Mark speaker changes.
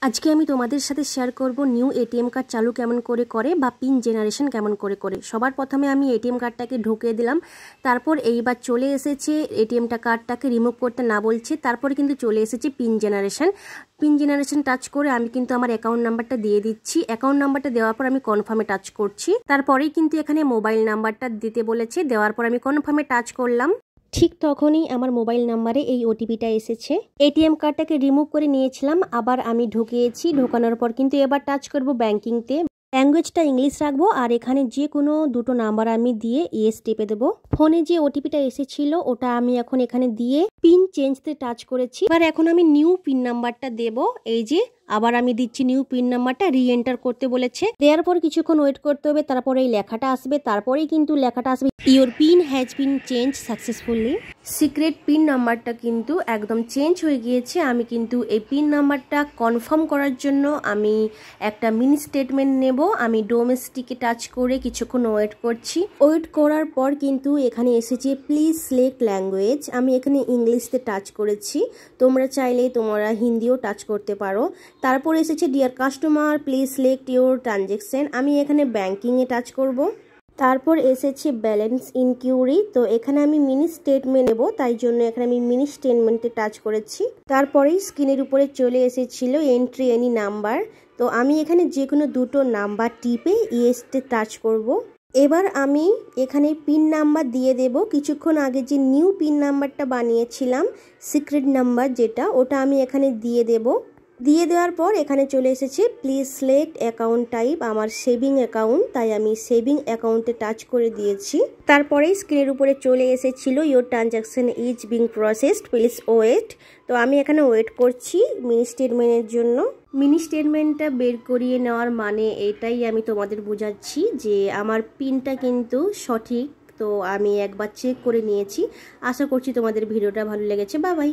Speaker 1: আজকে আমি তোমাদের সাথে শেয়ার করব নিউ এটিএম কার্ড চালু কেমন করে বা পিন জেনারেশন কেমন করে। সবার প্রথমে আমি এটিএম কার্ডটাকে ঢুকিয়ে দিলাম। তারপর এইবার চলে এসেছে এটিএমটা কার্ডটাকে রিমুভ করতে না বলছে। তারপরে কিন্তু চলে এসেছে পিন জেনারেশন টাচ করে আমি কিন্তু আমার অ্যাকাউন্ট নাম্বারটা দিয়ে দিচ্ছি। অ্যাকাউন্ট নাম্বারটা দেওয়ার পর আমি কনফার্মে টাচ করছি। তারপরেই কিন্তু এখানে মোবাইল নাম্বারটা দিতে বলেছে। দেওয়ার পর আমি কনফার্মে টাচ করলাম। ঠিক তখনই আমার মোবাইল নাম্বারে এই ওটিপিটা এসেছে। এটিএম কার্ডটাকে রিমুভ করে নিয়েছিলাম, আবার আমি ঢুকিয়েছি। ঢোকানোর পর কিন্তু এবার টাচ করব ব্যাংকিংতে। ল্যাঙ্গুয়েজটা ইংলিশ রাখবো আর এখানে যে কোনো দুটো নাম্বার আমি দিয়ে ইয়েস টিপে দেবো। ফোনে যে ওটিপিটা এসেছিল ওটা আমি এখন এখানে দিয়ে পিন চেঞ্জতে টাচ করেছি। এবার এখন আমি নিউ পিন নাম্বারটা দেব। এই যে আবার আমি দিচ্ছি নিউ পিন নাম্বারটা, রি এন্টার করতে বলেছে। দেওয়ার পর কিছুক্ষণ ওয়েট করতে হবে, তারপরে এই লেখাটা আসবে। তারপরেই কিন্তু লেখাটা আসবে your pin has been change successfully. Secret pin নাম্বারটা কিন্তু একদম চেঞ্জ হয়ে গিয়েছে। আমি কিন্তু এই পিন নাম্বারটা কনফার্ম করার জন্য আমি একটা মিনি স্টেটমেন্ট নেব। আমি ডোমেস্টিকে টাচ করে কিছুক্ষণ ওয়েট করছি। ওয়েট করার পর কিন্তু এখানে এসেছে প্লিজ সিলেক্ট ল্যাঙ্গুয়েজ। আমি এখানে ইংলিশতে টাচ করেছি, তোমরা চাইলে তোমরা হিন্দিও টাচ করতে পারো। তারপর এসেছে deer customer please select your transaction. আমি এখানে ব্যাংকিংয়ে টাচ করব। তারপর এসেছে ব্যালেন্স ইনকিউরি। তো এখানে আমি মিনি স্টেটমেন্ট নেব, তাই জন্য এখানে আমি মিনি স্টেটমেন্টে টাচ করেছি। তারপরেই স্ক্রিনের উপরে চলে এসেছিল এন্ট্রি এনি নাম্বার। তো আমি এখানে যে কোনো দুটো নাম্বার টিপে ইয়েসতে টাচ করব। এবার আমি এখানে পিন নাম্বার দিয়ে দেব। কিছুক্ষণ আগে যে নিউ পিন নাম্বারটা বানিয়েছিলাম সিক্রেট নাম্বার যেটা, ওটা আমি এখানে দিয়ে দেব। দিয়ে দেওয়ার পর এখানে চলে এসেছে প্লিজ সিলেক্ট অ্যাকাউন্ট টাইপ। আমার সেভিং অ্যাকাউন্ট, তাই আমি সেভিং অ্যাকাউন্টে টাচ করে দিয়েছি। তারপরেই স্ক্রিনের উপরে চলে এসেছিল your transaction is being processed please wait. তো আমি এখানে ওয়েট করছি মিনি স্টেটমেন্টের জন্য। মিনি স্টেটমেন্টটা বের করিয়ে নেওয়ার মানে এটাই আমি তোমাদের বোঝাচ্ছি যে আমার পিনটা কিন্তু সঠিক। তো আমি একবার চেক করে নিয়েছি। আশা করছি তোমাদের ভিডিওটা ভালো লেগেছে। Bye bye.